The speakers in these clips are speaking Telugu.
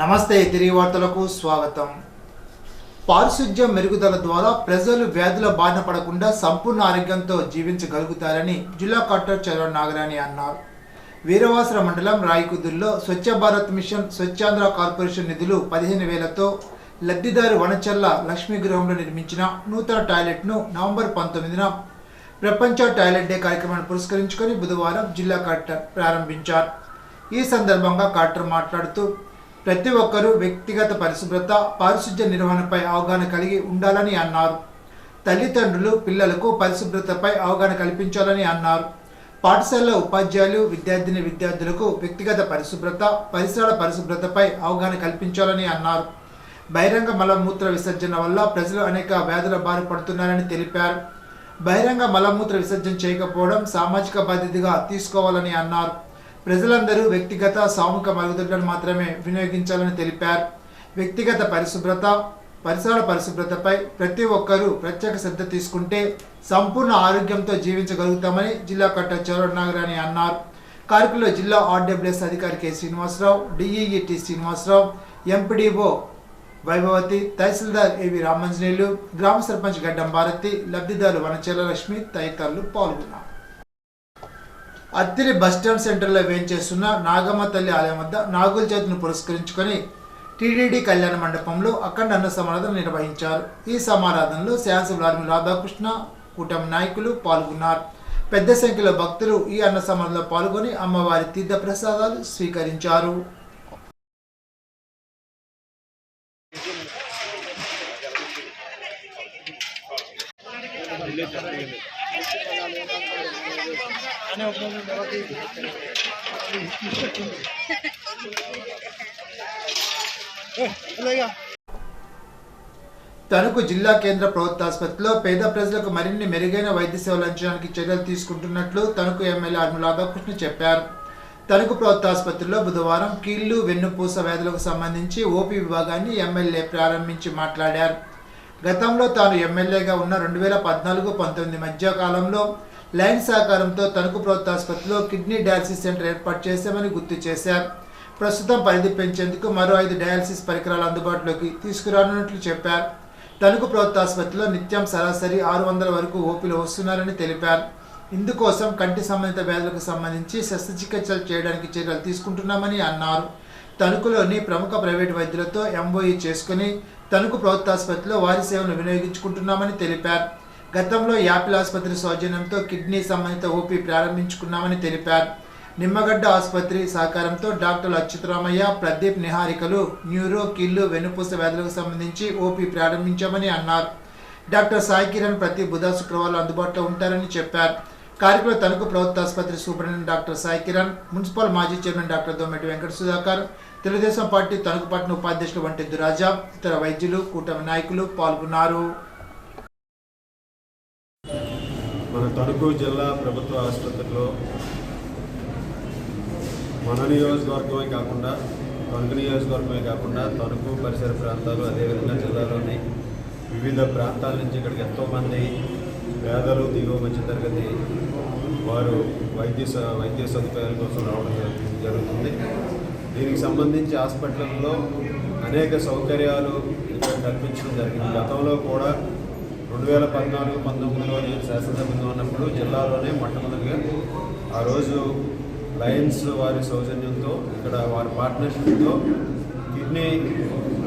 నమస్తే తిరిగి వార్తలకు స్వాగతం. పారిశుధ్యం మెరుగుదల ద్వారా ప్రజలు వ్యాధుల బారిన పడకుండా సంపూర్ణ ఆరోగ్యంతో జీవించగలుగుతారని జిల్లా కలెక్టర్ చర్వ నాగరాణి అన్నారు. వీరవాసర మండలం రాయకుదుల్లో స్వచ్ఛ భారత్ మిషన్ స్వచ్ఛాంధ్ర కార్పొరేషన్ నిధులు 15,000తో లబ్ధిదారు వనచల్ల లక్ష్మీ గృహంలో నిర్మించిన నూతన టాయిలెట్ను నవంబర్ 19న ప్రపంచ టాయిలెట్ డే కార్యక్రమాన్ని పురస్కరించుకొని బుధవారం జిల్లా కలెక్టర్ ప్రారంభించారు. ఈ సందర్భంగా కలెక్టర్ మాట్లాడుతూ ప్రతి ఒక్కరూ వ్యక్తిగత పరిశుభ్రత, పారిశుధ్య నిర్వహణపై అవగాహన కలిగి ఉండాలని అన్నారు. తల్లిదండ్రులు పిల్లలకు పరిశుభ్రతపై అవగాహన కల్పించాలని అన్నారు. పాఠశాల ఉపాధ్యాయులు విద్యార్థులకు వ్యక్తిగత పరిశుభ్రత, పరిసరాల పరిశుభ్రతపై అవగాహన కల్పించాలని అన్నారు. బహిరంగ మలమూత్ర విసర్జన వల్ల ప్రజలు అనేక వ్యాధుల బారి పడుతున్నారని తెలిపారు. బహిరంగ మలమూత్ర విసర్జన చేయకపోవడం సామాజిక బాధ్యతగా తీసుకోవాలని అన్నారు. ప్రజలందరూ వ్యక్తిగత సామూహిక మరుగుదొడ్లను మాత్రమే వినియోగించాలని తెలిపారు. వ్యక్తిగత పరిశుభ్రత, పరిసరాల పరిశుభ్రతపై ప్రతి ఒక్కరూ ప్రత్యేక శ్రద్ధ తీసుకుంటే సంపూర్ణ ఆరోగ్యంతో జీవించగలుగుతామని జిల్లా కలెక్టర్ చర్వ నాగరాణి అన్నారు. కార్యక్రమంలో జిల్లా ఆర్డబ్ల్యూఎస్ అధికారి కె శ్రీనివాసరావు, డిఈఈటి శ్రీనివాసరావు, ఎంపీడీఓ వైభవతి, తహసీల్దార్ ఏవి రామంజనేయులు, గ్రామ సర్పంచ్ గడ్డం భారతి, లబ్ధిదారు వనచల్ల లక్ష్మి తదితరులు పాల్గొన్నారు. అత్తిలి బస్టాండ్ సెంటర్లో వేంచేస్తున్న నాగమ్మ తల్లి ఆలయం వద్ద నాగుల చవితిని పురస్కరించుకొని టీడీడీ కళ్యాణ మండపంలో అఖండ అన్న సమారాధన నిర్వహించారు. ఈ సమారాధనలో శాసనసభ్యులు రాధాకృష్ణ, కూటమి నాయకులు పాల్గొన్నారు. పెద్ద సంఖ్యలో భక్తులు ఈ అన్న సమారాధనలో పాల్గొని అమ్మవారి తీర్థ ప్రసాదాలు స్వీకరించారు. తణుకు జిల్లా కేంద్ర ప్రభుత్వ ఆసుపత్రిలో పేద ప్రజలకు మరిన్ని మెరుగైన వైద్య సేవలు అందించడానికి చర్యలు తీసుకుంటున్నట్లు తణుకు ఎమ్మెల్యే ఆర్మూల రాధాకృష్ణ చెప్పారు. తణుకు ప్రభుత్వ ఆసుపత్రిలో బుధవారం కీళ్లు, వెన్నుపూస వ్యాధులకు సంబంధించి ఓపీ విభాగాన్ని ఎమ్మెల్యే ప్రారంభించి మాట్లాడారు. గతంలో తాను ఎమ్మెల్యేగా ఉన్న 2014-19 మధ్య కాలంలో లైన్ సహకారంతో తణుకు ప్రభుత్వ ఆసుపత్రిలో కిడ్నీ డయాలసిస్ సెంటర్ ఏర్పాటు చేశామని గుర్తు చేశారు. ప్రస్తుతం పరిధి పెంచేందుకు మరో 5 డయాలసిస్ పరికరాలు అందుబాటులోకి తీసుకురానున్నట్లు చెప్పారు. తణుకు ప్రభుత్వ ఆసుపత్రిలో నిత్యం సరాసరి 600 వరకు ఓపీలు వస్తున్నారని తెలిపారు. ఇందుకోసం కంటి సంబంధిత వ్యాధులకు సంబంధించి శస్త్రచికిత్సలు చేయడానికి చర్యలు తీసుకుంటున్నామని అన్నారు. తణుకులోని ప్రముఖ ప్రైవేటు వైద్యులతో ఎంఓఈ చేసుకుని తణుకు ప్రభుత్వ ఆసుపత్రిలో వారి సేవలను వినియోగించుకుంటున్నామని తెలిపారు. గతంలో యాపిల్ ఆసుపత్రి సౌజన్యంతో కిడ్నీ సంబంధిత ఓపీ ప్రారంభించుకున్నామని తెలిపారు. నిమ్మగడ్డ ఆసుపత్రి సహకారంతో డాక్టర్లు అచ్యుతరామయ్య, ప్రదీప్ నిహారికలు న్యూరో, కీళ్లు, వెన్నుపూస వ్యాధులకు సంబంధించి ఓపీ ప్రారంభించామని అన్నారు. డాక్టర్ సాయి కిరణ్ ప్రతి బుధ, శుక్రవారం అందుబాటులో ఉంటారని చెప్పారు. కార్యక్రమంలో తణుకు ప్రభుత్వ ఆసుపత్రి superintendent doctor Sai Kiran, municipal మాజీ chairman doctor Dommeti Venkata Sudhakar, Telugu Desam party Tanuku పట్టణ ఉపాధ్యక్షులు వంటి దురాజా, ఇతర వైద్యులు, కూటమి నాయకులు పాల్గొన్నారు. మన తణుకు జిల్లా ప్రభుత్వ ఆసుపత్రిలో మన నియోజకవర్గమే కాకుండా తణుకు నియోజకవర్గమే కాకుండా తణుకు పరిసర ప్రాంతాలు, అదేవిధంగా జిల్లాలోని వివిధ ప్రాంతాల నుంచి ఇక్కడికి ఎంతోమంది పేదలు, దిగువ మధ్యతరగతి వారు వైద్య సదుపాయాల కోసం రావడం జరుగుతుంది. దీనికి సంబంధించి హాస్పిటల్లో అనేక సౌకర్యాలు ఇక్కడ కల్పించడం జరిగింది. గతంలో కూడా 2014-19లో నేను శాసనసభ్యుగా ఉన్నప్పుడు జిల్లాలోనే మొట్టమొదటిగా ఆ రోజు లయన్స్ వారి సౌజన్యంతో ఇక్కడ వారి పార్ట్నర్షిప్తో కిడ్నీ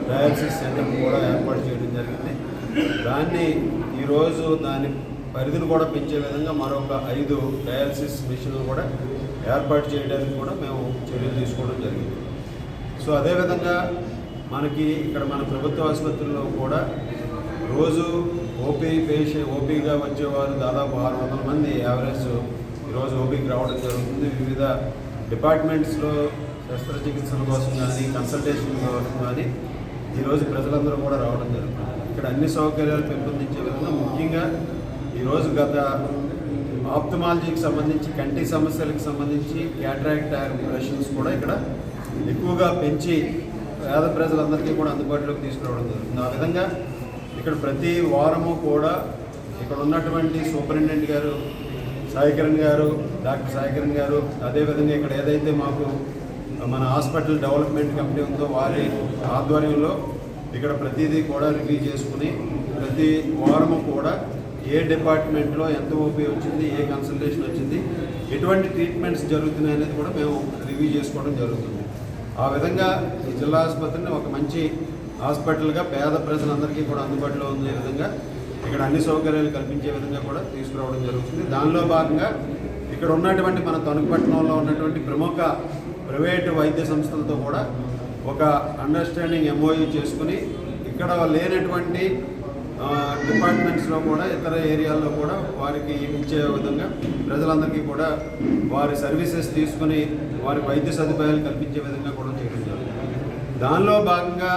డయాలసిస్ సెంటర్ కూడా ఏర్పాటు చేయడం జరిగింది. దాన్ని ఈరోజు దాని పరిధిని కూడా పెంచే విధంగా మరొక 5 డయాలసిస్ మిషన్లు కూడా ఏర్పాటు చేయడానికి కూడా మేము చర్యలు తీసుకోవడం జరిగింది. సో అదేవిధంగా మనకి ఇక్కడ మన ప్రభుత్వ ఆసుపత్రుల్లో కూడా రోజు ఓపీగా వచ్చేవారు దాదాపు 600 మంది యావరేజ్ ఈరోజు ఓపీకి రావడం జరుగుతుంది. వివిధ డిపార్ట్మెంట్స్లో శస్త్రచికిత్సల కోసం కానీ, కన్సల్టేషన్ కోసం కానీ ఈరోజు ప్రజలందరూ కూడా రావడం జరుగుతుంది. ఇక్కడ అన్ని సౌకర్యాలు పెంపొందించే విధంగా ముఖ్యంగా ఈరోజు గత ఆప్థమాలజీకి సంబంధించి, కంటి సమస్యలకు సంబంధించి క్యాటరాక్ట్ ఆపరేషన్స్ కూడా ఇక్కడ ఎక్కువగా పెంచి పేద ప్రజలందరికీ కూడా అందుబాటులోకి తీసుకురావడం జరుగుతుంది. ఆ విధంగా ఇక్కడ ప్రతి వారము కూడా ఇక్కడ ఉన్నటువంటి సూపరింటెండెంట్ గారు సాయి కిరణ్ గారు, డాక్టర్ సాయి కిరణ్ గారు, అదేవిధంగా ఇక్కడ ఏదైతే మాకు మన హాస్పిటల్ డెవలప్మెంట్ కమిటీ ఉందో వారి ఆధ్వర్యంలో ఇక్కడ ప్రతిదీ కూడా రివ్యూ చేసుకుని ప్రతి వారము కూడా ఏ డిపార్ట్మెంట్లో ఎంత ఓపీ వచ్చింది, ఏ కన్సల్టేషన్ వచ్చింది, ఎటువంటి ట్రీట్మెంట్స్ జరుగుతున్నాయి అనేది కూడా మేము రివ్యూ చేసుకోవడం జరుగుతుంది. ఆ విధంగా ఈ జిల్లా ఆసుపత్రిని ఒక మంచి హాస్పిటల్గా పేద ప్రజలందరికీ కూడా అందుబాటులో ఉండే విధంగా ఇక్కడ అన్ని సౌకర్యాలు కల్పించే విధంగా కూడా తీసుకురావడం జరుగుతుంది. దానిలో భాగంగా ఇక్కడ ఉన్నటువంటి మన తణుకుపట్నంలో ఉన్నటువంటి ప్రముఖ ప్రైవేటు వైద్య సంస్థలతో కూడా ఒక అండర్స్టాండింగ్ MOU చేసుకుని ఇక్కడ లేనటువంటి డిపార్ట్మెంట్స్లో కూడా ఇతర ఏరియాల్లో కూడా వారికి ఇచ్చే విధంగా ప్రజలందరికీ కూడా వారి సర్వీసెస్ తీసుకుని వారి వైద్య సదుపాయాలు కల్పించే విధంగా కూడా చేయడం జరుగుతుంది. దానిలో భాగంగా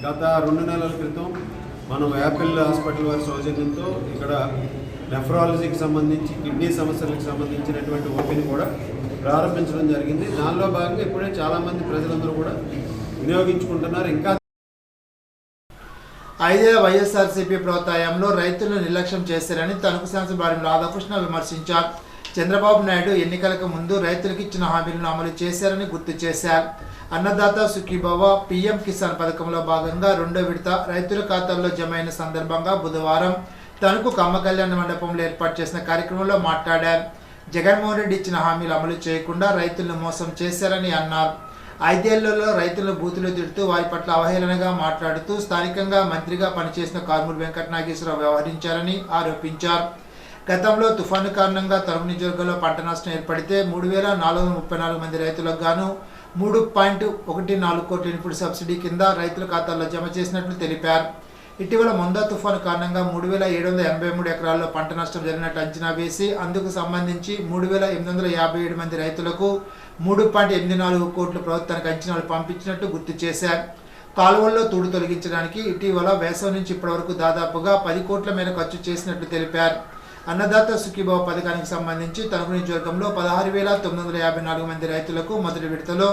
గత 2 నెలల క్రితం మనం యాపిల్ హాస్పిటల్ వారి సౌజన్యంతో ఇక్కడ నెఫ్రాలజీకి సంబంధించి కిడ్నీ సమస్యలకు సంబంధించినటువంటి ఓపీని కూడా ప్రారంభించడం జరిగింది. దానిలో భాగంగా ఇప్పుడే చాలామంది ప్రజలందరూ కూడా వినియోగించుకుంటున్నారు. ఇంకా 5ఏళ్ల వైఎస్ఆర్సీపీ ప్రోత్సాహంలో రైతులను నిర్లక్ష్యం చేశారని తణుకు శాసనసభ్యులు రాధాకృష్ణ విమర్శించారు. చంద్రబాబు నాయుడు ఎన్నికలకు ముందు రైతులకు ఇచ్చిన హామీలను అమలు చేశారని గుర్తు చేశారు. అన్నదాత సుఖీభవ పీఎం కిసాన్ పథకంలో భాగంగా 2వ విడత రైతుల ఖాతాల్లో జమ అయిన సందర్భంగా బుధవారం తణుకు కమ్మ కళ్యాణ మండపంలో ఏర్పాటు చేసిన కార్యక్రమంలో మాట్లాడారు. జగన్మోహన్ రెడ్డి ఇచ్చిన హామీలు అమలు చేయకుండా రైతులను మోసం చేశారని అన్నారు. 5 ఏళ్లలో రైతులను బూతులు తిడుతూ వారి పట్ల అవహేళనగా మాట్లాడుతూ స్థానికంగా మంత్రిగా పనిచేసిన కార్మూరు వెంకట నాగేశ్వరరావు వ్యవహరించారని ఆరోపించారు. గతంలో తుఫాను కారణంగా తణుకు నియోజకవర్గంలో పంట నష్టం ఏర్పడితే 3,434 మంది రైతులకు గాను 3.14 కోట్ల ఇన్పుట్ సబ్సిడీ కింద రైతుల ఖాతాల్లో జమ చేసినట్లు తెలిపారు. ఇటీవల మొందా తుఫాను కారణంగా 3,783 ఎకరాల్లో పంట నష్టం జరిగినట్లు అంచనా వేసి అందుకు సంబంధించి 3,857 మంది రైతులకు 3.84 కోట్ల ప్రభుత్వానికి అంచనాలు పంపించినట్టు గుర్తు చేశారు. కాలువల్లో తూడు తొలగించడానికి ఇటీవల వేసవి నుంచి ఇప్పటి వరకు దాదాపుగా 10 కోట్ల మేర ఖర్చు చేసినట్లు తెలిపారు. అన్నదాత సుఖీభవ పథకానికి సంబంధించి తణుకు నియోజకవర్గంలో 16,954 మంది రైతులకు మొదటి విడతలో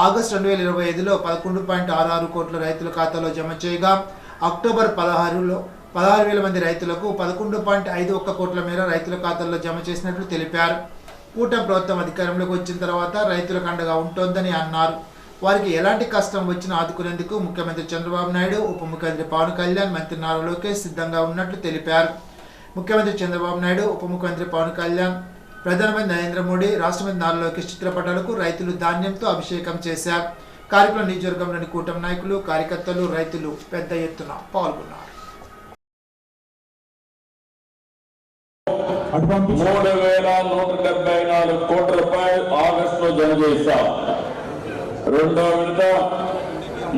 ఆగస్టు 2025లో 11.66 కోట్ల రైతుల ఖాతాలో జమ చేయగా అక్టోబర్ 16లో 16,000 మంది రైతులకు 11.51 కోట్ల మేర రైతుల ఖాతాల్లో జమ చేసినట్లు తెలిపారు. కూటమి ప్రభుత్వం అధికారంలోకి వచ్చిన తర్వాత రైతులకు అండగా ఉంటోందని అన్నారు. వారికి ఎలాంటి కష్టం వచ్చినా ఆదుకునేందుకు ముఖ్యమంత్రి చంద్రబాబు నాయుడు, ఉప ముఖ్యమంత్రి పవన్ కళ్యాణ్, మంత్రి నారా లోకేష్ సిద్ధంగా ఉన్నట్లు తెలిపారు. ముఖ్యమంత్రి చంద్రబాబు నాయుడు, ఉప ముఖ్యమంత్రి పవన్ కళ్యాణ్, ప్రధానమంత్రి నరేంద్ర మోడీ, రాష్ట్రపతి నారా లోకేష్ చిత్రపటాలకు రైతులు ధాన్యంతో అభిషేకం చేశారు. కార్యక్రమం నియోజకవర్గంలోని కూటమి నాయకులు, కార్యకర్తలు, రైతులు పెద్ద ఎత్తున పాల్గొన్నారు. 3,174 కోట్ల రూపాయలు ఆగస్టులో జమ చేశాం. 2వ విడత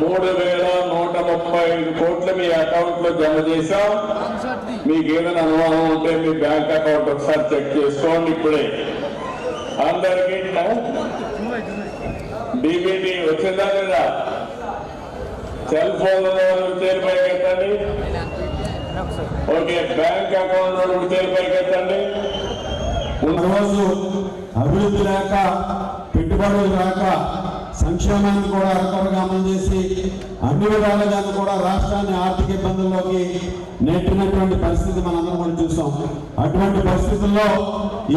3,135 కోట్లు మీ అకౌంట్ లో జమ చేశాం. మీకు ఏదైనా అనుమానం ఉంటే మీ బ్యాంక్ అకౌంట్ ఒకసారి చెక్ చేసుకోండి. ఇప్పుడే అందరికీ డీబీటీ వచ్చిందా లేదా? సెల్ ఫోన్ చేరు పైకి ఎత్తండి. ఓకే, బ్యాంక్ అకౌంట్ చేరు పైకి ఎత్తండి. రోజు అభివృద్ధి లేక, పెట్టుబడులు రాక, సంక్షేమాన్ని కూడా అరకొరగా అమలు చేసి అన్ని విధాలుగా కూడా రాష్ట్రాన్ని ఆర్థిక ఇబ్బందుల్లోకి నెట్టినటువంటి పరిస్థితి మనందరం కూడా చూసాం. అటువంటి పరిస్థితుల్లో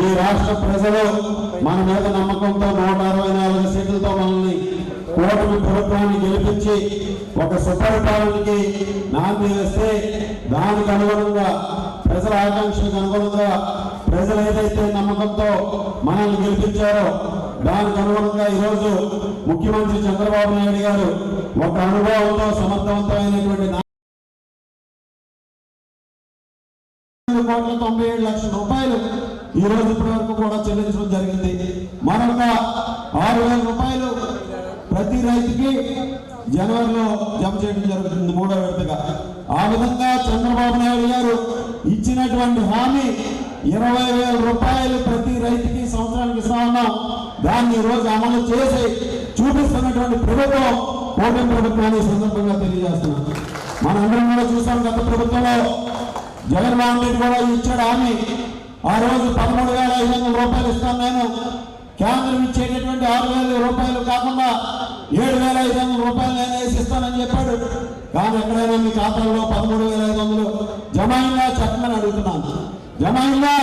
ఈ రాష్ట్ర ప్రజలు మన మీద నమ్మకంతో 164 సీట్లతో మనల్ని కూటమి ప్రభుత్వాన్ని గెలిపించి ఒక సుపరిపాలనకి నాంది వేస్తే దానికి అనుగుణంగా ప్రజల ఆకాంక్షలకు అనుగుణంగా ప్రజలు ఏదైతే నమ్మకంతో మనల్ని గెలిపించారో దానికి అనుగుణంగా ఈరోజు ముఖ్యమంత్రి చంద్రబాబు నాయుడు గారు ఒక అనుభవంతో సమర్థవంతమైనటువంటి 4,97 లక్షల ఈ రోజు ఇప్పటి వరకు కూడా చెల్లించడం జరిగింది. మరొక 6,000 రూపాయలు ప్రతి రైతుకి జనవరిలో జమ చేయడం జరుగుతుంది 3వ విడతగా. ఆ విధంగా చంద్రబాబు నాయుడు గారు ఇచ్చినటువంటి హామీ 20,000 రూపాయలు ప్రతి రైతుకి సంవత్సరానికి ఇస్తా ఉన్నాం. దాన్ని ఈ రోజు అమలు చేసి చూపిస్తున్నటువంటి ప్రభుత్వం కూటమి ప్రభుత్వాన్ని సందర్భంగా తెలియజేస్తున్నాం. మనందరం కూడా చూసాం, గత ప్రభుత్వంలో జగన్మోహన్ రెడ్డి కూడా ఇచ్చాడు హామీ. ఆ రోజు 13,500 రూపాయలు ఇస్తాను నేను, కేంద్రం ఇచ్చేటటువంటి 6,000 రూపాయలు కాకుండా 7,500 రూపాయలు నేను వేసిస్తానని చెప్పాడు. కానీ ఎక్కడైనా మీ ఖాతాల్లో 13,500 జమ అయిందా చెప్పమని అడుగుతున్నాను. జమ అయిందా?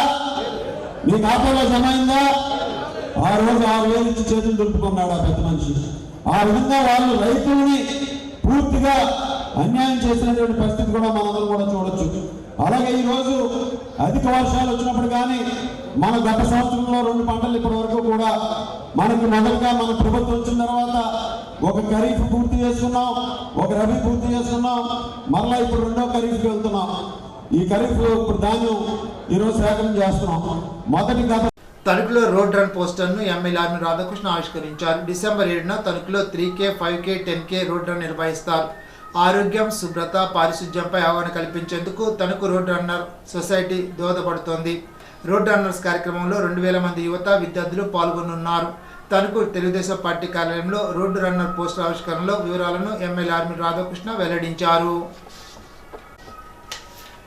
మీ ఖాతాలో జమ అయిందా? ఆ రోజు 6,000 ఇచ్చి చేతులు దులుపుకున్నాడు ఆ పెద్ద మనిషి. ఆ విధంగా వాళ్ళు రైతుల్ని పూర్తిగా అన్యాయం చేసినటువంటి పరిస్థితి కూడా మనందరం కూడా చూడొచ్చు. అలాగే ఈరోజు అధిక వర్షాలు వచ్చినప్పుడు కానీ మన గత సంవత్సరంలో 2 పంటలు ఇప్పటి వరకు కూడా మనకి మొదలుగా మన ప్రభుత్వం వచ్చిన తర్వాత ఒక ఖరీఫ్ పూర్తి చేసుకున్నాం, ఒక రబీ పూర్తి చేసుకున్నాం, మరలా ఇప్పుడు 2వ ఖరీఫ్కి వెళ్తున్నాం. ఈ ఖరీఫ్ ఇప్పుడు ధాన్యం ఈరోజు సేకరణ చేస్తున్నాం. మొదటి గత తణుకులో రోడ్ రన్ పోస్టర్ను ఎమ్మెల్యే ఆర్మీ రాధాకృష్ణ ఆవిష్కరించారు. డిసెంబర్ 7న తణుకులో 3K, 5K, 10K road run నిర్వహిస్తారు. ఆరోగ్యం, శుభ్రత, పారిశుధ్యంపై అవగాహన కల్పించేందుకు తణుకు రోడ్ రన్నర్ సొసైటీ దోహదపడుతోంది. రోడ్ రన్నర్స్ కార్యక్రమంలో 2000 మంది యువత, విద్యార్థులు పాల్గొనున్నారు. తణుకు తెలుగుదేశం పార్టీ కార్యాలయంలో రోడ్డు రన్నర్ పోస్టర్ ఆవిష్కరణలో వివరాలను ఎమ్మెల్యే ఆర్మీ రాధాకృష్ణ వెల్లడించారు.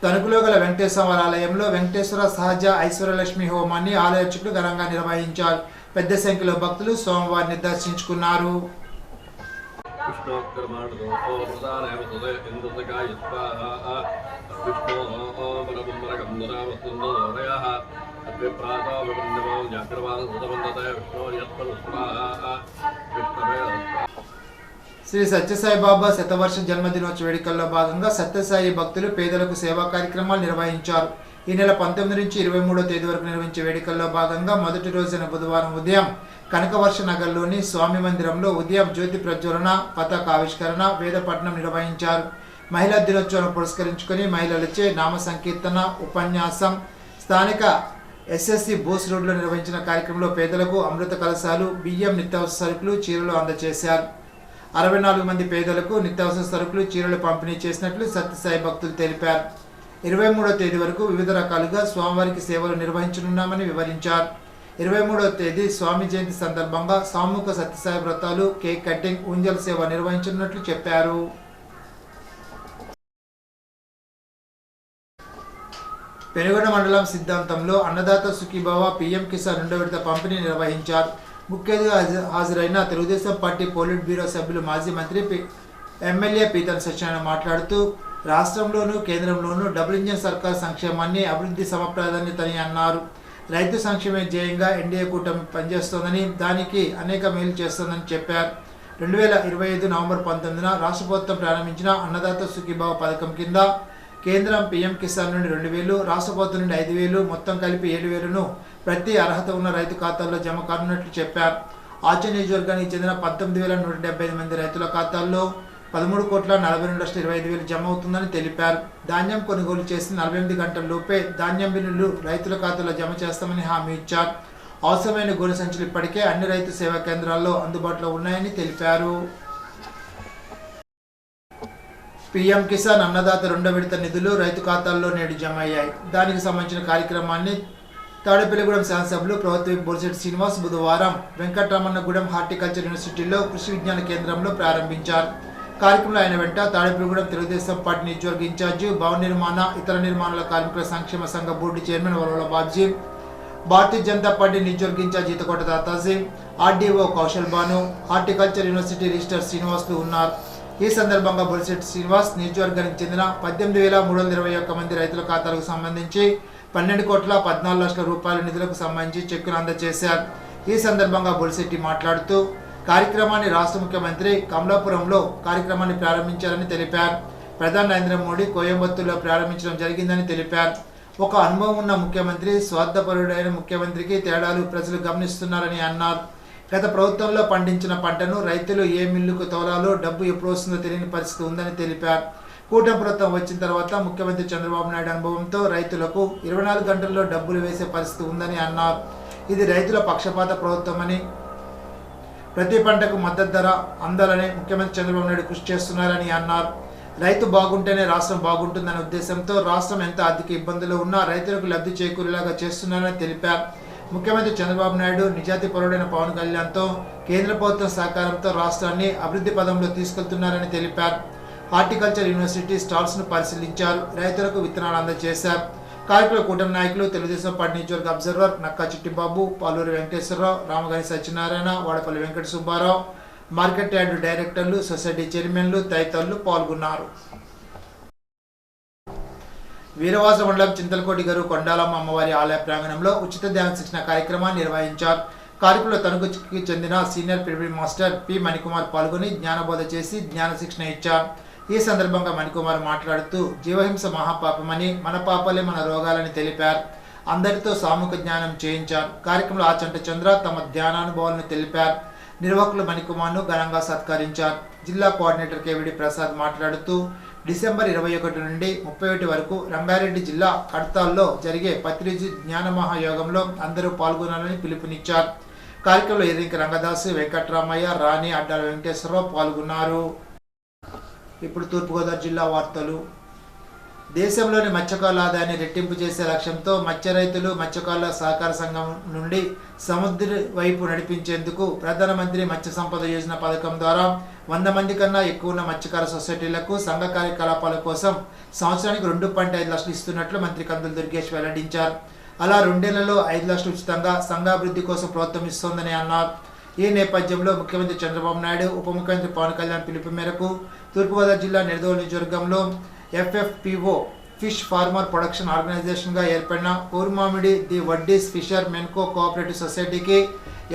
తణుకులో గల వెంకటేశ్వర ఆలయంలో వెంకటేశ్వర సహజ ఐశ్వర్యలక్ష్మి హోమాన్ని ఆలయ అర్చకులు ఘనంగా నిర్వహించారు. పెద్ద సంఖ్యలో భక్తులు స్వామివారిని దర్శించుకున్నారు. శ్రీ సత్యసాయిబాబా శతవర్ష జన్మదినోత్సవ వేడుకల్లో భాగంగా సత్యసాయి భక్తులు పేదలకు సేవా కార్యక్రమాలు నిర్వహించారు. ఈ నెల 19 నుంచి 23వ తేదీ వరకు నిర్వహించే వేడుకల్లో భాగంగా మొదటి రోజైన బుధవారం ఉదయం కనకవర్ష నగర్లోని స్వామి మందిరంలో ఉదయం జ్యోతి ప్రజ్వలన, పతాక ఆవిష్కరణ, వేదపఠనం నిర్వహించారు. మహిళా దినోత్సవం పురస్కరించుకొని మహిళలచే నామ సంకీర్తన, ఉపన్యాసం, స్థానిక ఎస్ఎస్సి బోస్ రోడ్లో నిర్వహించిన కార్యక్రమంలో పేదలకు అమృత కలశాలు, బియ్యం, నిత్యావసర సరుకులు, చీరలు అందజేశారు. 64 మంది పేదలకు నిత్యావసర సరుకులు, చీరలు పంపిణీ చేసినట్లు సత్యసాయి భక్తులు తెలిపారు. 23వ తేదీ వరకు వివిధ రకాలుగా స్వామివారికి సేవలు నిర్వహించనున్నామని వివరించారు. 23వ తేదీ స్వామి జయంతి సందర్భంగా సామూహిక సత్యసాయి వ్రతాలు, కేక్ కటింగ్, ఉంజల సేవ నిర్వహించనున్నట్లు చెప్పారు. పెనుగొండ మండలం సిద్ధాంతంలో అన్నదాత సుఖీభవ పీఎం కిసాన్ 2వ విడత పంపిణీ నిర్వహించారు. ముఖ్య అతిథిగా హాజరైన తెలుగుదేశం పార్టీ పోలిట్ బ్యూరో సభ్యులు, మాజీ మంత్రి ఎమ్మెల్యే పీతన్ సత్యనారాయణ మాట్లాడుతూ రాష్ట్రంలోనూ కేంద్రంలోనూ డబుల్ ఇంజన్ సర్కార్ సంక్షేమాన్ని అభివృద్ధి సమప్రాధాన్యతని అన్నారు. రైతు సంక్షేమే ధ్యేయంగా ఎన్డీఏ కూటమి పనిచేస్తోందని, దానికి అనేక మేలు చేస్తోందని చెప్పారు. 2025 నవంబర్ 19న రాష్ట్ర ప్రభుత్వం ప్రారంభించిన అన్నదాత సుఖీభావ పథకం కింద కేంద్రం పీఎం కిసాన్ నుండి 2000, రాష్ట్ర ప్రభుత్వం నుండి 5000, మొత్తం కలిపి 7000ను ప్రతి అర్హత ఉన్న రైతు ఖాతాల్లో జమ కానున్నట్లు చెప్పారు. ఆచ నియోజకవర్గానికి చెందిన 19,175 మంది రైతుల ఖాతాల్లో 13,42,25,000 జమ అవుతుందని తెలిపారు. ధాన్యం కొనుగోలు చేసి 48 గంటల లోపే ధాన్యం బిల్లులు రైతుల ఖాతాలో జమ చేస్తామని హామీ ఇచ్చారు. అవసరమైన గోనె సంచులు ఇప్పటికే అన్ని రైతు సేవా కేంద్రాల్లో అందుబాటులో ఉన్నాయని తెలిపారు. పీఎం కిసాన్ అన్నదాత 2వ విడత నిధులు రైతు ఖాతాల్లో నేడు జమ అయ్యాయి. దానికి సంబంధించిన కార్యక్రమాన్ని తాడేపల్లిగూడెం శాసనసభ్యులు ప్రభుత్వ బొలిశెట్టి శ్రీనివాస్ బుధవారం వెంకటరమణగూడెం హార్టికల్చర్ యూనివర్సిటీలో కృషి విజ్ఞాన కేంద్రంలో ప్రారంభించారు. కార్యక్రమంలో ఆయన వెంట తాడేపల్లిగూడెం తెలుగుదేశం పార్టీ నియోజకవర్గ ఇన్ఛార్జి, భవన నిర్మాణ, ఇతర నిర్మాణాల కార్మికుల సంక్షేమ సంఘ board chairman Varavala Babji, Bharatiya Janata party నియోజకవర్గ in charge Eethakota Tataji, RDO Kaushal Banu, horticulture university register Srinivasulu ఉన్నారు. ఈ సందర్భంగా బొలిశెట్టి శ్రీనివాస్ నియోజకవర్గానికి చెందిన 18,321 మంది రైతుల ఖాతాలకు సంబంధించి 12,14,00,000 రూపాయల నిధులకు సంబంధించి చెక్కును అందజేశారు. ఈ సందర్భంగా బొలిశెట్టి మాట్లాడుతూ కార్యక్రమాన్ని రాష్ట్ర ముఖ్యమంత్రి కమలాపురంలో కార్యక్రమాన్ని ప్రారంభించారని తెలిపారు. ప్రధాని నరేంద్ర మోడీ కోయంబత్తూరులో ప్రారంభించడం జరిగిందని తెలిపారు. ఒక అనుభవం ఉన్న ముఖ్యమంత్రి, స్వార్థపరుడైన ముఖ్యమంత్రికి తేడాలు ప్రజలు గమనిస్తున్నారని అన్నారు. గత ప్రభుత్వంలో పండించిన పంటను రైతులు ఏ మిల్లుకు తోలాలో డబ్బు ఎప్పుడు వస్తుందో తెలియని పరిస్థితి ఉందని తెలిపారు. కూటమి ప్రభుత్వం వచ్చిన తర్వాత ముఖ్యమంత్రి చంద్రబాబు నాయుడు అనుభవంతో రైతులకు 24 గంటల్లో డబ్బులు వేసే పరిస్థితి ఉందని అన్నారు. ఇది రైతుల పక్షపాత ప్రభుత్వమని, ప్రతి పంటకు మద్దతు ధర అందాలని ముఖ్యమంత్రి చంద్రబాబు నాయుడు కృషి చేస్తున్నారని అన్నారు. రైతు బాగుంటేనే రాష్ట్రం బాగుంటుందనే ఉద్దేశంతో రాష్ట్రం ఎంత ఆర్థిక ఇబ్బందులు ఉన్నా రైతులకు లబ్ధి చేకూరేలాగా చేస్తున్నారని తెలిపారు. ముఖ్యమంత్రి చంద్రబాబు నాయుడు నిజాయితీపరుడైన పవన్ కళ్యాణ్తో కేంద్ర ప్రభుత్వం సహకారంతో రాష్ట్రాన్ని అభివృద్ధి పదంలో తీసుకెళ్తున్నారని తెలిపారు. హార్టికల్చర్ యూనివర్సిటీ స్టాల్స్ను పరిశీలించారు. రైతులకు విత్తనాలు అందజేశారు. కార్యక్రమ కూటమి నాయకులు, తెలుగుదేశం పార్టీ నియోజకవర్గ observer Nakka Chittibabu, Paluri Venkateswara Rao, Ramagani Satyanarayana, Vadapalli Venkata Subbarao, market yard డైరెక్టర్లు, సొసైటీ చైర్మన్లు తదితరులు పాల్గొన్నారు. వీరవాస మండలం చింతలకోటి గారు కొండాలమ్మ అమ్మవారి ఆలయ ప్రాంగణంలో ఉచిత ధ్యాన శిక్షణ కార్యక్రమాన్ని నిర్వహించారు. కార్యక్రమంలో తణుకుకి చెందిన senior preparatory master P Manikumar పాల్గొని జ్ఞానబోధ చేసి జ్ఞాన శిక్షణ ఇచ్చారు. ఈ సందర్భంగా మణికుమార్ మాట్లాడుతూ జీవహింస మహాపాపమని, మన పాపాలే మన రోగాలని తెలిపారు. అందరితో సామూహిక జ్ఞానం చేయించారు. కార్యక్రమంలో ఆచంట చంద్ర తమ ధ్యానానుభవాలను తెలిపారు. నిర్వాహకులు మణికుమార్ను ఘనంగా సత్కరించారు. జిల్లా కోఆర్డినేటర్ కేవిడి ప్రసాద్ మాట్లాడుతూ డిసెంబర్ 21 నుండి 31 వరకు రంగారెడ్డి జిల్లా కడతాల్లో జరిగే పత్రిజీ జ్ఞాన మహాయోగంలో అందరూ పాల్గొనాలని పిలుపునిచ్చారు. కార్యక్రమంలో ఎర్రింక రంగదాసు, వెంకట్రామయ్య, రాణి, అడ్డాల వెంకటేశ్వరరావు పాల్గొన్నారు. ఇప్పుడు తూర్పుగోదావరి జిల్లా వార్తలు. దేశంలోని మత్స్యకారుల ఆదాయాన్ని రెట్టింపు చేసే లక్ష్యంతో మత్స్య రైతులు మత్స్యకారుల సహకార సంఘం నుండి సముద్ర వైపు నడిపించేందుకు ప్రధానమంత్రి మత్స్య సంపద యోజన పథకం ద్వారా 100 మంది కన్నా ఎక్కువ ఉన్న మత్స్యకార సొసైటీలకు సంఘ కార్యకలాపాల కోసం సంవత్సరానికి 2.5 లక్షలు ఇస్తున్నట్లు మంత్రి కందుల దుర్గేష్ వెల్లడించారు. అలా 2 ఏళ్లలో 5 లక్షలు ఉచితంగా సంఘాభివృద్ధి కోసం ప్రోత్సాహం ఇస్తోందని అన్నారు. ఈ నేపథ్యంలో ముఖ్యమంత్రి చంద్రబాబు నాయుడు, ఉప ముఖ్యమంత్రి పవన్ కళ్యాణ్ పిలుపు మేరకు తూర్పుగోదావరి జిల్లా నిడదవోలు నియోజకవర్గంలో FFPO ఫిష్ ఫార్మర్ ప్రొడక్షన్ ఆర్గనైజేషన్గా ఏర్పడిన కూర్మామిడి ది వడ్డీస్ ఫిషర్ మెన్కో కోఆపరేటివ్ సొసైటీకి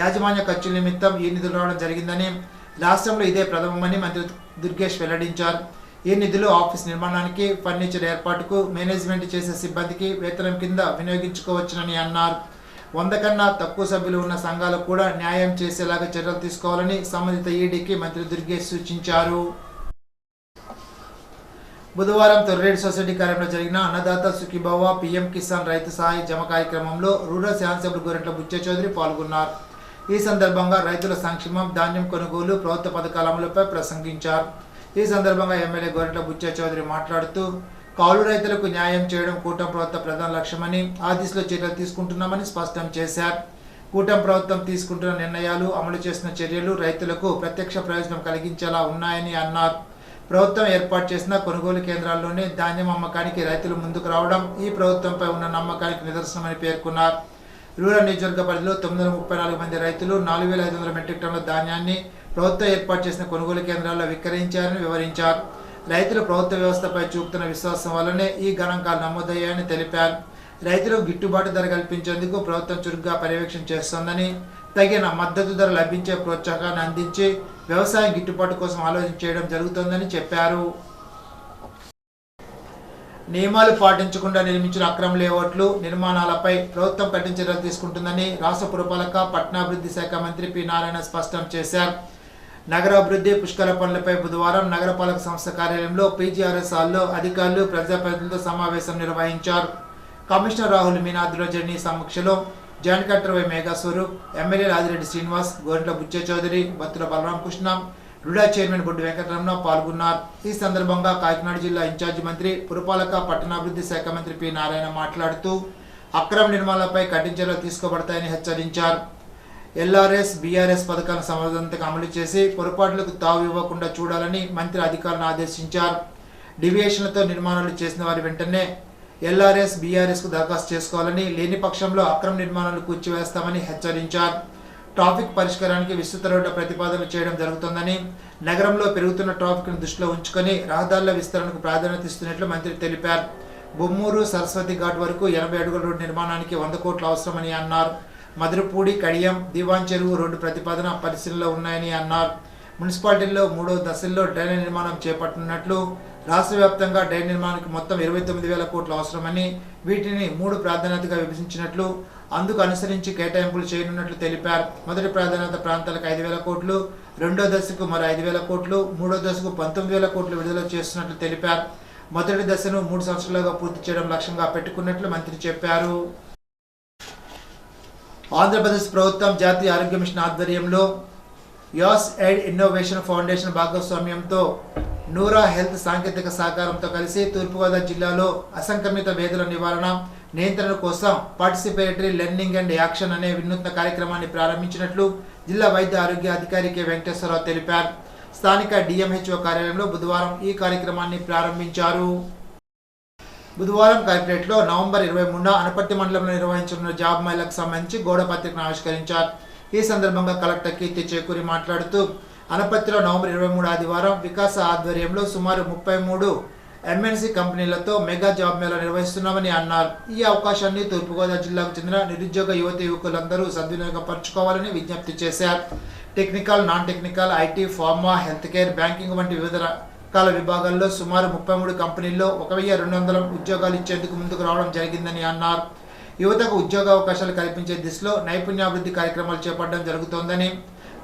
యాజమాన్య ఖర్చుల నిమిత్తం ఈ నిధులు రావడం జరిగిందని, రాష్ట్రంలో ఇదే ప్రథమమని మంత్రి దుర్గేష్ వెల్లడించారు. ఈ నిధులు ఆఫీస్ నిర్మాణానికి, ఫర్నిచర్ ఏర్పాటుకు, మేనేజ్మెంట్ చేసే సిబ్బందికి వేతనం కింద వినియోగించుకోవచ్చునని అన్నారు. 100 కన్నా తక్కువ సభ్యులు ఉన్న సంఘాలకు కూడా న్యాయం చేసేలాగా చర్యలు తీసుకోవాలని సంబంధిత ఈడీకి మంత్రి దుర్గేష్ సూచించారు. బుధవారం తొర్రేడు సొసైటీ కార్యంలో జరిగిన అన్నదాత సుఖీభవ PM కిసాన్ రైతు సహాయ జమ కార్యక్రమంలో రూరల్ శాసనసభ్యులు గోరంట్ల బుచ్చే చౌదరి పాల్గొన్నారు. ఈ సందర్భంగా రైతుల సంక్షేమం, ధాన్యం కొనుగోలు, ప్రభుత్వ పథకాల అమలుపై ప్రసంగించారు. ఈ సందర్భంగా ఎమ్మెల్యే గోరంట్ల బుచ్చే చౌదరి మాట్లాడుతూ కౌలు రైతులకు న్యాయం చేయడం కూటమి ప్రభుత్వ ప్రధాన లక్ష్యమని, ఆ దిశలో చర్యలు తీసుకుంటున్నామని స్పష్టం చేశారు. కూటమి ప్రభుత్వం తీసుకుంటున్న నిర్ణయాలు, అమలు చేసిన చర్యలు రైతులకు ప్రత్యక్ష ప్రయోజనం కలిగించేలా ఉన్నాయని అన్నారు. ప్రభుత్వం ఏర్పాటు చేసిన కొనుగోలు కేంద్రాల్లోనే ధాన్యం అమ్మకానికి రైతులు ముందుకు రావడం ఈ ప్రభుత్వంపై ఉన్న నమ్మకానికి నిదర్శనమని పేర్కొన్నారు. రూరల్ నియోజకవర్గ పరిధిలో 934 మంది రైతులు 4500 మెట్రిక్ టన్నుల ధాన్యాన్ని ప్రభుత్వం ఏర్పాటు చేసిన కొనుగోలు కేంద్రాల్లో విక్రయించారని వివరించారు. రైతులు ప్రభుత్వ వ్యవస్థపై చూపుతున్న విశ్వాసం వల్లనే ఈ గణాంకాలు నమోదయ్యాయని తెలిపారు. రైతులకు గిట్టుబాటు ధర కల్పించేందుకు ప్రభుత్వం చురుగ్గా పర్యవేక్షణ చేస్తోందని, తగిన మద్దతు ధర లభించే ప్రోత్సాహాన్ని అందించి వ్యవసాయం గిట్టుబాటు కోసం ఆలోచన చేయడం జరుగుతోందని చెప్పారు. నియమాలు పాటించకుండా నిర్మించిన అక్రమ లేఅవుట్లు, నిర్మాణాలపై ప్రభుత్వం కఠిన చర్యలు తీసుకుంటుందని రాష్ట్ర పురపాలక పట్టణాభివృద్ధి శాఖ మంత్రి పి నారాయణ స్పష్టం చేశారు. నగరాభివృద్ధి పుష్కర పనులపై బుధవారం నగరపాలక సంస్థ కార్యాలయంలో PGRS హాల్లో అధికారులు, ప్రజాప్రతినిధులతో సమావేశం నిర్వహించారు. కమిషనర్ రాహుల్ మీనాద్రోజని సమక్షంలో joint collector Y Megha Swarup, MLA Adireddy Srinivas, Gorantla Butchaiah Chowdary, Bathula Balaramakrishna, RUDA chairman Boddu Venkataramana పాల్గొన్నారు. ఈ సందర్భంగా కాకినాడ జిల్లా ఇన్ఛార్జి మంత్రి, పురపాలక పట్టణాభివృద్ధి శాఖ మంత్రి పి నారాయణ మాట్లాడుతూ అక్రమ నిర్మాణాలపై కఠిన చర్యలు తీసుకోబడతాయని హెచ్చరించారు. LRS, BRS పథకాలను సమర్థవంతంగా అమలు చేసి పొరపాట్లకు తావు ఇవ్వకుండా చూడాలని మంత్రి అధికారులను ఆదేశించారు. డివియేషన్లతో నిర్మాణాలు చేసిన వారి వెంటనే LRS, BRSకు దరఖాస్తు చేసుకోవాలని, లేని పక్షంలో అక్రమ నిర్మాణాలు కూల్చివేస్తామని హెచ్చరించారు. ట్రాఫిక్ పరిష్కారానికి విస్తృత రోడ్ల ప్రతిపాదనలు చేయడం జరుగుతోందని, నగరంలో పెరుగుతున్న ట్రాఫిక్ను దృష్టిలో ఉంచుకొని రహదారుల విస్తరణకు ప్రాధాన్యత ఇస్తున్నట్లు మంత్రి తెలిపారు. బొమ్మూరు సరస్వతి ఘాట్ వరకు 80 అడుగుల రోడ్డు నిర్మాణానికి 100 కోట్లు అవసరమని అన్నారు. మధురపూడి, కడియం, దివాన్ చెరువు రోడ్డు ప్రతిపాదన పరిశీలనలో ఉన్నాయని అన్నారు. మున్సిపాలిటీల్లో 3వ దశల్లో డ్రైనేజ్ నిర్మాణం చేపట్టనున్నట్లు, రాష్ట్ర వ్యాప్తంగా డ్రైనేజ్ నిర్మాణానికి మొత్తం 29,000 కోట్లు అవసరమని, వీటిని 3 ప్రాధాన్యతగా విభజించినట్లు, అందుకు అనుసరించి కేటాయింపులు చేయనున్నట్లు తెలిపారు. మొదటి ప్రాధాన్యత ప్రాంతాలకు 5,000 కోట్లు, రెండో దశకు మరో 5,000 కోట్లు, మూడో దశకు 19,000 కోట్లు విడుదల చేస్తున్నట్లు తెలిపారు. మొదటి దశను 3 సంవత్సరాలుగా పూర్తి చేయడం లక్ష్యంగా పెట్టుకున్నట్లు మంత్రి చెప్పారు. ఆంధ్రప్రదేశ్ ప్రభుత్వం జాతీయ ఆరోగ్య మిషన్ ఆధ్వర్యంలో యాస్ ఎయిడ్ ఇన్నోవేషన్ ఫౌండేషన్ భాగస్వామ్యంతో నూరా హెల్త్ సాంకేతిక సహకారంతో కలిసి తూర్పుగోదావరి జిల్లాలో అసంక్రమిత వ్యాధుల నివారణ, నియంత్రణ కోసం పార్టిసిపేటరీ లెర్నింగ్ అండ్ యాక్షన్ అనే వినూత్న కార్యక్రమాన్ని ప్రారంభించినట్లు జిల్లా వైద్య ఆరోగ్య అధికారి కె వెంకటేశ్వరరావు తెలిపారు. స్థానిక DMHO కార్యాలయంలో బుధవారం ఈ కార్యక్రమాన్ని ప్రారంభించారు. బుధవారం కలెక్టరేట్లో నవంబర్ 23న అనపర్తి మండలంలో నిర్వహించనున్న జాబ్ మేళకు సంబంధించి గోడ పత్రికను ఆవిష్కరించారు. ఈ సందర్భంగా కలెక్టర్ కీర్తి చేకూరి మాట్లాడుతూ అనపర్తిలో నవంబర్ 23 ఆదివారం వికాస ఆధ్వర్యంలో సుమారు 33 ఎంఎన్సీ కంపెనీలతో మెగా జాబ్ మేళా నిర్వహిస్తున్నామని అన్నారు. ఈ అవకాశాన్ని తూర్పుగోదావరి జిల్లాకు చెందిన నిరుద్యోగ యువకులందరూ సద్వినియోగపరచుకోవాలని విజ్ఞప్తి చేశారు. Technical, non technical, IT, pharma, health care, banking వంటి వివిధ రకాల విభాగాల్లో సుమారు 33 కంపెనీల్లో 1200 ఉద్యోగాలు ఇచ్చేందుకు ముందుకు రావడం జరిగిందని అన్నారు. యువతకు ఉద్యోగ అవకాశాలు కల్పించే దిశలో నైపుణ్యాభివృద్ధి కార్యక్రమాలు చేపట్టడం జరుగుతోందని,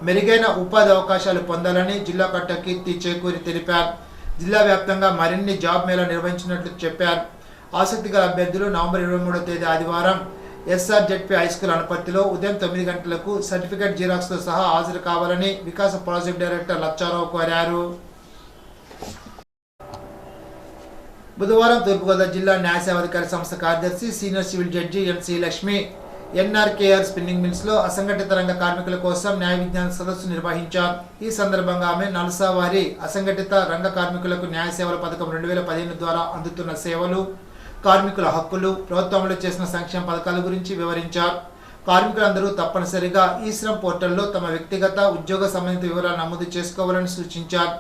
మెరుగైన ఉపాధి అవకాశాలు పొందాలని జిల్లా కలెక్టర్ కీర్తి చేకూరి తెలిపారు. జిల్లా వ్యాప్తంగా మరిన్ని జాబ్ మేళా నిర్వహించినట్లు చెప్పారు. ఆసక్తి గల అభ్యర్థులు నవంబర్ 23వ తేదీ ఆదివారం SRZP హై స్కూల్ అనపర్తిలో ఉదయం 9 గంటలకు సర్టిఫికేట్ జిరాక్స్తో సహా హాజరు కావాలని వికాస ప్రాజెక్ట్ డైరెక్టర్ లచ్చారావు కోరారు. బుధవారం తూర్పుగోదావరి జిల్లా న్యాయ సేవాధికారి సంస్థ కార్యదర్శి సీనియర్ సివిల్ జడ్జి ఎన్సి లక్ష్మి NRKR స్పిన్నింగ్ మిల్స్ లో అసంఘటిత రంగ కార్మికుల కోసం న్యాయ విజ్ఞాన సదస్సు నిర్వహించారు. ఈ సందర్భంగా ఆమె నల్సావారి అసంఘటిత రంగ కార్మికులకు న్యాయ సేవల పథకం 2015 ద్వారా అందుతున్న సేవలు, కార్మికుల హక్కులు, ప్రభుత్వంలో చేసిన సంక్షేమ పథకాల గురించి వివరించారు. కార్మికులందరూ తప్పనిసరిగా ఈ-శ్రమ్ పోర్టల్లో తమ వ్యక్తిగత ఉద్యోగ సంబంధిత వివరాలు నమోదు చేసుకోవాలని సూచించారు.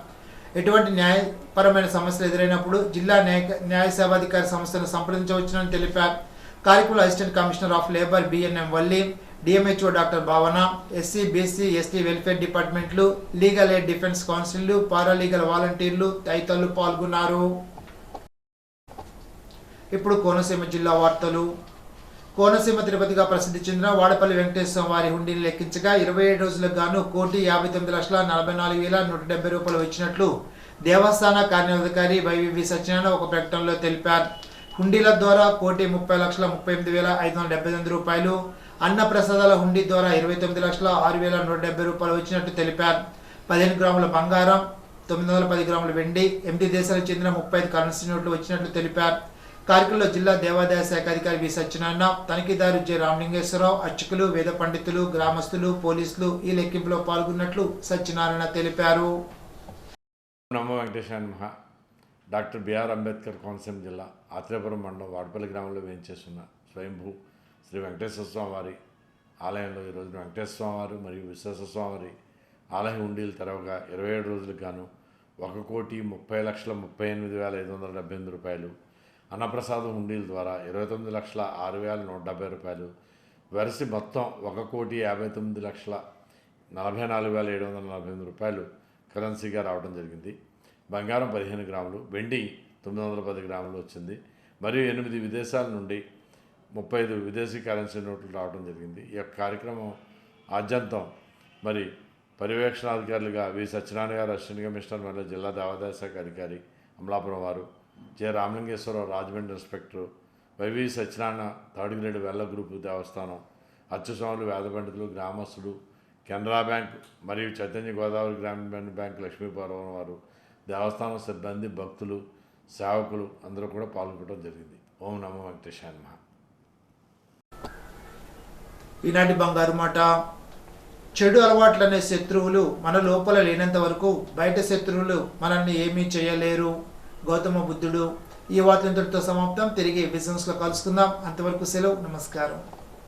ఎటువంటి న్యాయపరమైన సమస్యలు ఎదురైనప్పుడు జిల్లా న్యాయ సేవాధికారి సంస్థను సంప్రదించవచ్చునని తెలిపారు. కార్యక్రమంలో assistant commissioner of labour BNM Valli, DMHO doctor భావన, SC, BC, ST వెల్ఫేర్ డిపార్ట్మెంట్లు, legal aid defence council, paralegal వాలంటీర్లు తదితరులు పాల్గొన్నారు. ఇప్పుడు కోనసీమ జిల్లా వార్తలు. కోనసీమ తిరుపతిగా ప్రసిద్ధి చెందిన వాడపల్లి వెంకటేశ్వర వారి హుండీని లెక్కించగా 27 రోజులకు గాను 1,59,44,170 రూపాయలు వచ్చినట్లు దేవస్థాన కార్యాధికారి YVV సత్యనారాయణ ఒక ప్రకటనలో తెలిపారు. హుండీల ద్వారా 1,38,38,578 రూపాయలు, అన్నప్రసాదాల హుండీ ద్వారా 29,06,170 రూపాయలు వచ్చినట్లు తెలిపారు. 15 గ్రాముల బంగారం, 910 గ్రాముల వెండి, 8 దేశాలకు చెందిన 35 కరెన్సీ నోట్లు వచ్చినట్లు తెలిపారు. కార్యక్రమంలో జిల్లా దేవాదాయ శాఖ అధికారి వి సత్యనారాయణ, తనిఖీదారు జె రామలింగేశ్వరరావు, అర్చకులు, వేద పండితులు, గ్రామస్తులు, పోలీసులు ఈ లెక్కింపులో పాల్గొన్నట్లు సత్యనారాయణ తెలిపారు. నమో వెంకటేశాయ నమః. డాక్టర్ బిఆర్ అంబేద్కర్ కోనసీమ జిల్లా ఆత్రేయపురం మండలం వాడపల్లి గ్రామంలో వేయించేస్తున్న స్వయంభూ శ్రీ వెంకటేశ్వర స్వామి వారి ఆలయంలో ఈరోజు వెంకటేశ్వర స్వామి వారు మరియు విశ్వేశ్వర స్వామి వారి ఆలయ హుండీలు తెరవగా 27 రోజులకు గాను 1,30,38,578 రూపాయలు, అన్నప్రసాదం హుండీల ద్వారా 29,06,170 రూపాయలు, వెరసి మొత్తం 1,59,44,748 రూపాయలు కరెన్సీగా రావడం జరిగింది. బంగారం 15 గ్రాములు, వెండి 910 గ్రాములు వచ్చింది. మరియు 8 విదేశాల నుండి 35 విదేశీ కరెన్సీ నోట్లు రావడం జరిగింది. ఈ యొక్క కార్యక్రమం ఆద్యంతం మరి పర్యవేక్షణాధికారులుగా వి సత్యనారాయణ గారు, అసిస్టెంట్ కమిషనర్ మరియు జిల్లా దేవాదాయ శాఖ అధికారి అమలాపురం వారు, J Ramalingeswara Rao Rajahmundry inspector, YV Satyanarayana third grade వెల్ల గ్రూపు దేవస్థానం, అర్చస్వాములు, వేద పండితులు, గ్రామస్తులు, కెనరా బ్యాంక్ మరియు చైతన్య గోదావరి గ్రామీణ బ్యాంక్ లక్ష్మీపురం వారు, దేవస్థానం సిబ్బంది, భక్తులు, సేవకులు అందరూ కూడా పాల్గొనడం జరిగింది. ఓం నమో వెంకటేశాయ నమః. ఈనాటి బంగారు మాట. చెడు అలవాట్లనే శత్రువులు మన లోపల లేనంత వరకు బయట శత్రువులు మనల్ని ఏమీ చేయలేరు. గౌతమ బుద్ధుడు. ఈ వార్తలతో సమాప్తం. తిరిగి బిజినెస్లో కలుసుకుందాం. అంతవరకు సెలవు. నమస్కారం.